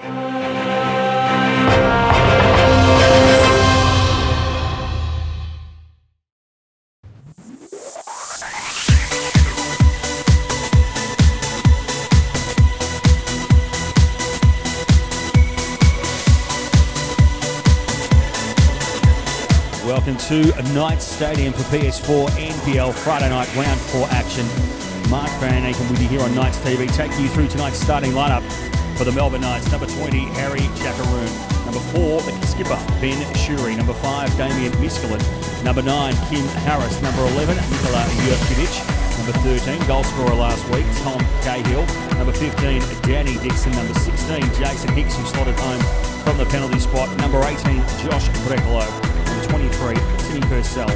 Welcome to Knights Stadium for PS4 NPL Friday night round 4 action. Mark Van Aken with you here on Knights TV, taking you through tonight's starting lineup for the Melbourne Knights. Number 20, Harry Chakaroon. Number 4, the skipper, Ben Shuri. Number 5, Damien Miskelin. Number 9, Kim Harris. Number 11, Nikola Jurkovic. Number 13, goal scorer last week, Tom Cahill. Number 15, Danny Dixon. Number 16, Jason Hicks, who slotted home from the penalty spot. Number 18, Josh Brekalo. Number 23, Timmy Purcell.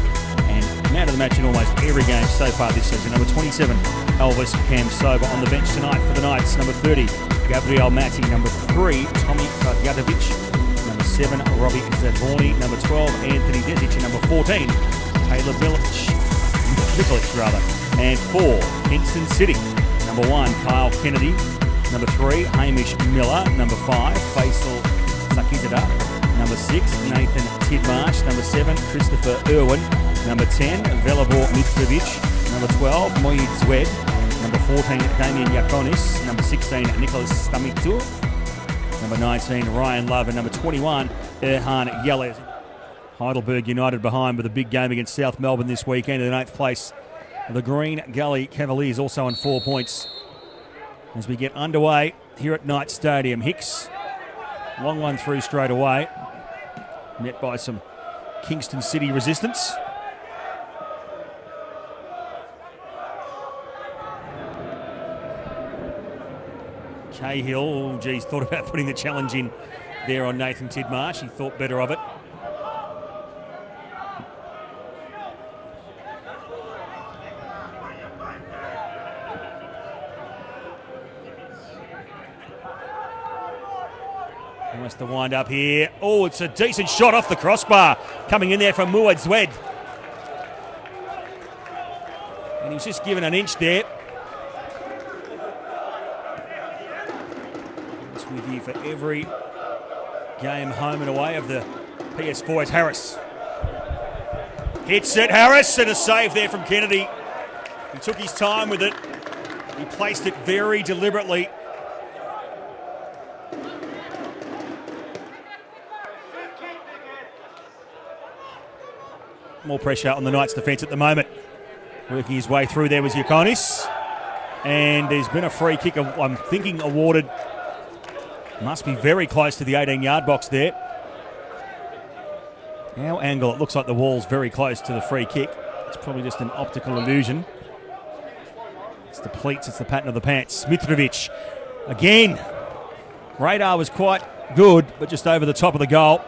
And man of the match in almost every game so far this season. Number 27, Elvis Kamsoba. On the bench tonight for the Knights. Number 30, Gabriel Matti. Number 3, Tommy Fadjatovic. Number 7, Robbie Zadvorny. Number 12, Anthony Desic. And number 14, Taylor Bilic. And 4, Kingston City. Number 1, Kyle Kennedy. Number 3, Hamish Miller. Number 5, Faisal Sakizada. Number 6, Nathan Tidmarsh. Number 7, Christopher Irwin. Number 10, Velibor Mitrovic. Number 12, Moyed Zwed. Number 14, Damien Yakonis. Number 16, Nicholas Stamitu. Number 19, Ryan Love. And number 21, Erhan Yelez. Heidelberg United behind with a big game against South Melbourne this weekend in 8th place. The Green Gully Cavaliers also on 4 points. As we get underway here at Knights Stadium, Hicks, long one through straight away. Met by some Kingston City resistance. Cahill, thought about putting the challenge in there on Nathan Tidmarsh. He thought better of it. He wants to wind up here. Oh, it's a decent shot off the crossbar. Coming in there from Muad Zwed. And he was just given an inch there. It's with you for every game home and away of the PS4. It's Harris. Hits it, Harris, and a save there from Kennedy. He took his time with it. He placed it very deliberately. More pressure on the Knights' defence at the moment. Working his way through there was Yakonis. And there's been a free kick, I'm thinking, awarded. Must be very close to the 18-yard box there. Our angle, it looks like the wall's very close to the free kick. It's probably just an optical illusion. It's the pleats, it's the pattern of the pants. Mitrovic, again. Radar was quite good, but just over the top of the goal.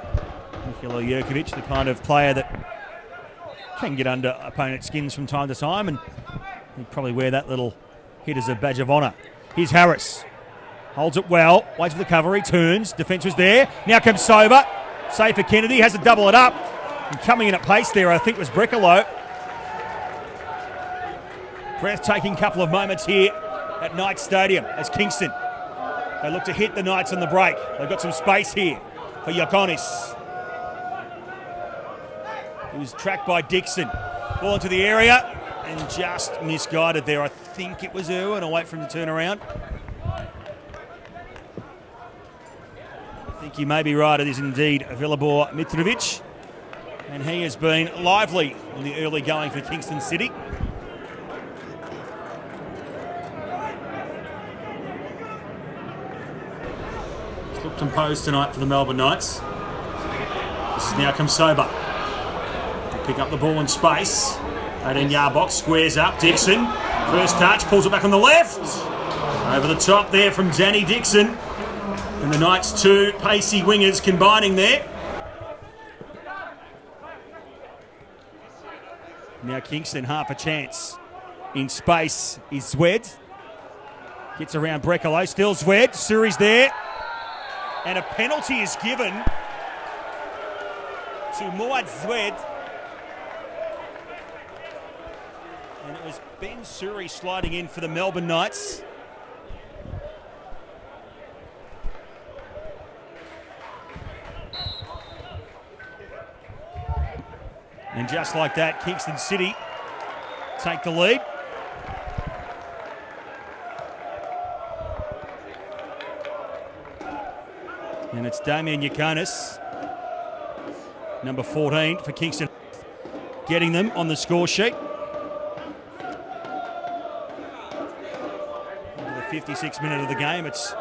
Nikola Jurkovic, the kind of player that can get under opponent skins from time to time, and he'd probably wear that little hit as a badge of honour. Here's Harris. Holds it well, waits for the cover, he turns, defence was there. Now comes Sober. Save for Kennedy, has to double it up. And coming in at pace there, I think, was Brekalo. Breathtaking couple of moments here at Knights Stadium as Kingston. They look to hit the Knights on the break. They've got some space here for Yakonis. He was tracked by Dixon. Ball into the area and just misguided there. I think it was Irwin. I'll wait for him to turn around. I think you may be right. It is indeed Velibor Mitrovic. And he has been lively in the early going for Kingston City. He's looked composed tonight for the Melbourne Knights. This is now Kamsoba. Pick up the ball in space. 18-yard box, squares up. Dixon, first touch, pulls it back on the left. Over the top there from Danny Dixon. And the Knights' two pacey wingers combining there. Now Kingston, half a chance. In space is Zwed. Gets around Brekalo, still Zwed. Suri's there. And a penalty is given to Muad Zwed. And it was Ben Suri sliding in for the Melbourne Knights. And just like that, Kingston City take the lead. And it's Damien Yakonis, number 14 for Kingston, getting them on the score sheet. Into the 56th minute of the game, it's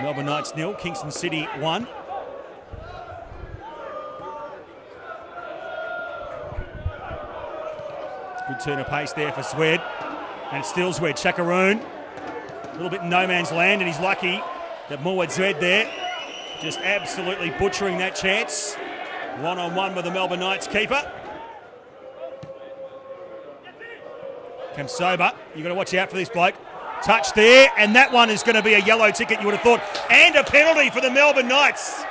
Melbourne Knights 0, Kingston City 1. Good turn of pace there for Swed. And it's still Swed. Chakaroon, a little bit in no man's land, and he's lucky that Muad Zwed there just absolutely butchering that chance. One-on-one with the Melbourne Knights keeper. Kamsoba, you've got to watch out for this bloke. Touch there, and that one is going to be a yellow ticket, you would have thought. And a penalty for the Melbourne Knights.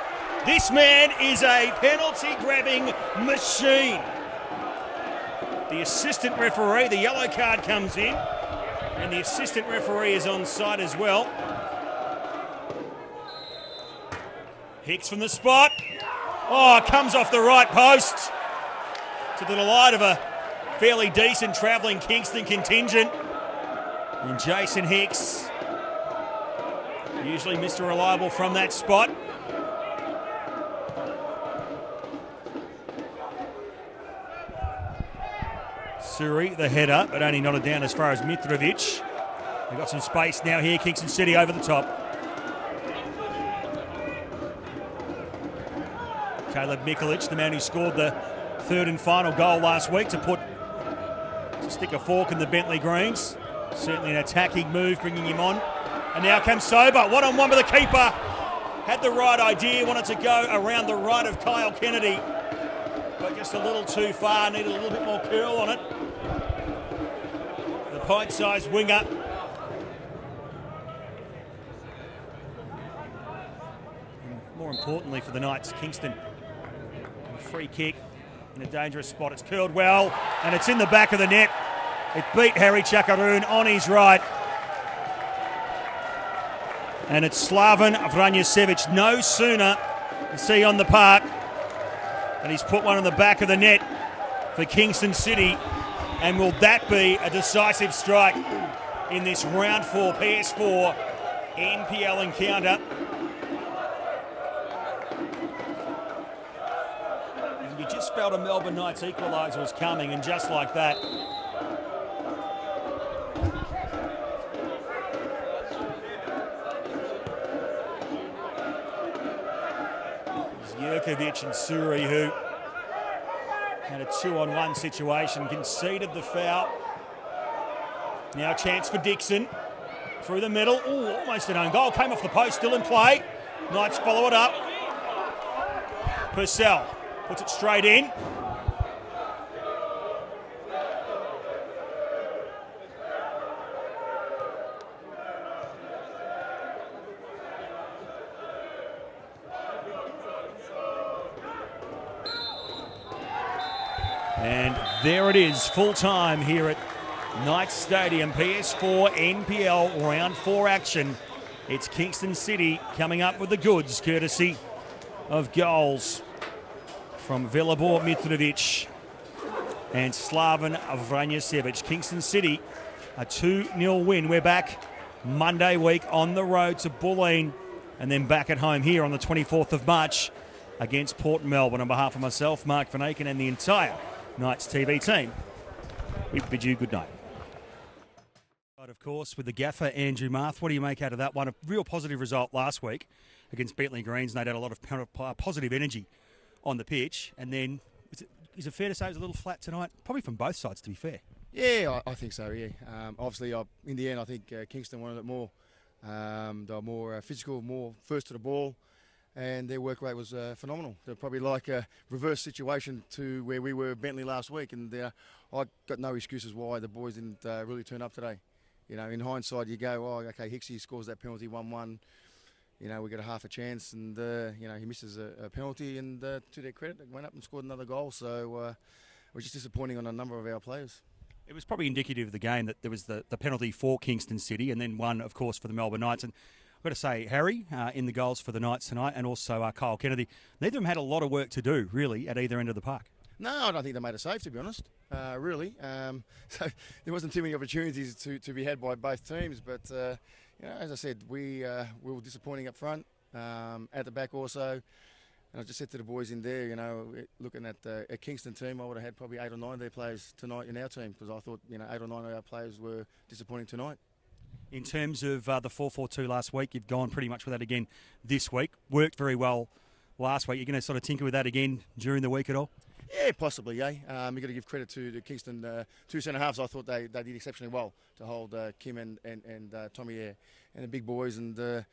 This man is a penalty-grabbing machine. The assistant referee, the yellow card comes in, and the assistant referee is on side as well. Hicks from the spot. Oh, comes off the right post. To the delight of a fairly decent travelling Kingston contingent. And Jason Hicks, usually Mr. Reliable from that spot. Suri, the header, but only nodded down as far as Mitrovic. They've got some space now here, Kingston City over the top. Caleb Mikulic, the man who scored the third and final goal last week to stick a fork in the Bentley Greens. Certainly an attacking move, bringing him on. And now comes Sober, one-on-one with the keeper. Had the right idea, wanted to go around the right of Kyle Kennedy, but just a little too far, needed a little bit more curl on it. The pint-sized winger. And more importantly for the Knights, Kingston. Free kick in a dangerous spot. It's curled well, and it's in the back of the net. It beat Harry Chakaroon on his right. And it's Slaven Vranjasevic. No sooner is he on the park, and he's put one in the back of the net for Kingston City. And will that be a decisive strike in this round 4 PS4 NPL encounter? You just felt a Melbourne Knights equaliser was coming, and just like that, Jurkovic and Suri, who had a 2-on-1 situation, conceded the foul. Now a chance for Dixon through the middle. Ooh, almost an own goal. Came off the post, still in play. Knights follow it up. Purcell puts it straight in. And there it is, full time here at Knights Stadium, PS4 NPL Round 4 action. It's Kingston City coming up with the goods, courtesy of goals from Velibor Mitrovic and Slaven Vranjasevic. Kingston City, a 2-0 win. We're back Monday week on the road to Bulleen, and then back at home here on the 24th of March against Port Melbourne. On behalf of myself, Mark Van Aken, and the entire Knights TV team, we bid you good night. Of course, with the gaffer, Andrew Marth, what do you make out of that one? A real positive result last week against Bentley Greens. They had a lot of positive energy on the pitch. And then, is it fair to say it was a little flat tonight? Probably from both sides, to be fair. Yeah, I think so, yeah. Obviously, in the end, I think Kingston wanted it more. They were more physical, more first to the ball, and their work rate was phenomenal. They're probably like a reverse situation to where we were Bentley last week, and I got no excuses why the boys didn't really turn up today. You know, in hindsight, you go, oh, okay, Hicksy scores that penalty 1-1. You know, we got a half a chance, and, you know, he misses a penalty, and to their credit, they went up and scored another goal. So it was just disappointing on a number of our players. It was probably indicative of the game that there was the penalty for Kingston City, and then one, of course, for the Melbourne Knights. And I've got to say, Harry, in the goals for the Knights tonight, and also Kyle Kennedy, neither of them had a lot of work to do, really, at either end of the park. No, I don't think they made it safe, to be honest, really. So there wasn't too many opportunities to be had by both teams. But, as I said, we were disappointing up front, at the back also. And I just said to the boys in there, looking at a Kingston team, I would have had probably 8 or 9 of their players tonight in our team because I thought, 8 or 9 of our players were disappointing tonight. In terms of the 4-4-2 last week, you've gone pretty much with that again this week. Worked very well last week. You're going to sort of tinker with that again during the week at all? Yeah, possibly, yeah. You've got to give credit to the Kingston two centre-halves. I thought they did exceptionally well to hold Kim and Tommy there and the big boys. And,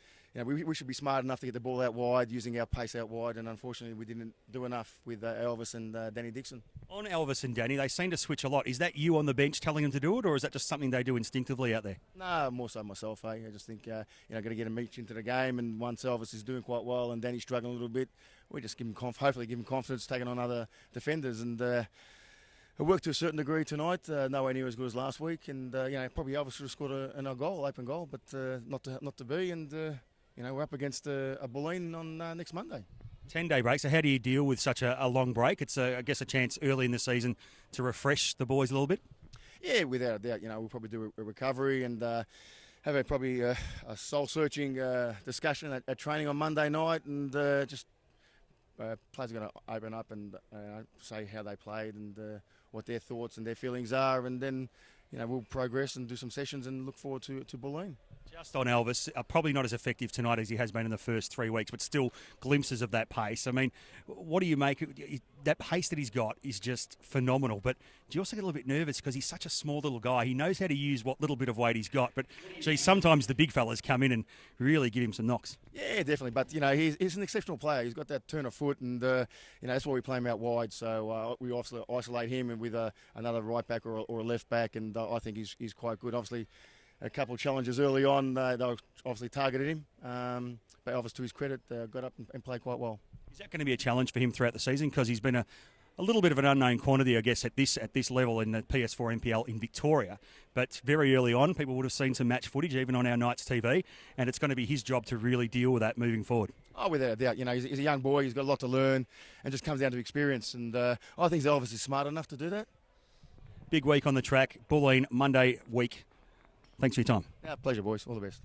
we should be smart enough to get the ball out wide, using our pace out wide. And unfortunately, we didn't do enough with Elvis and Danny Dixon. On Elvis and Danny, they seem to switch a lot. Is that you on the bench telling them to do it, or is that just something they do instinctively out there? No, more so myself, I just think, got to get them each into the game. And once Elvis is doing quite well and Danny's struggling a little bit, we just give him hopefully give him confidence, taking on other defenders. And it worked to a certain degree tonight. Nowhere near as good as last week. And, probably Elvis should have scored an open goal, but not to be. And, we're up against a Bulleen on next Monday. 10-day break, so how do you deal with such a long break? It's, I guess, a chance early in the season to refresh the boys a little bit? Yeah, without a doubt. We'll probably do a recovery and have probably a soul-searching discussion at training on Monday night, and just players are going to open up and say how they played and what their thoughts and their feelings are, and then we'll progress and do some sessions and look forward to Bulleen. Just on Elvis, probably not as effective tonight as he has been in the first 3 weeks, but still glimpses of that pace. I mean, what do you make? That pace that he's got is just phenomenal, but do you also get a little bit nervous because he's such a small little guy? He knows how to use what little bit of weight he's got, but sometimes the big fellas come in and really give him some knocks. Yeah, definitely, but he's an exceptional player. He's got that turn of foot, and that's why we play him out wide. So we obviously isolate him with another right back or a left back, and I think he's quite good. Obviously, a couple of challenges early on, they obviously targeted him, but Elvis, to his credit, got up and played quite well. Is that going to be a challenge for him throughout the season? Because he's been a little bit of an unknown quantity, I guess, at this level in the PS4 NPL in Victoria. But very early on, people would have seen some match footage, even on our Knights TV, and it's going to be his job to really deal with that moving forward. Oh, without a doubt. He's a young boy, he's got a lot to learn, and just comes down to experience. And I think Elvis is smart enough to do that. Big week on the track, Bulleen, Monday week. Thanks for your time. Yeah, pleasure, boys. All the best.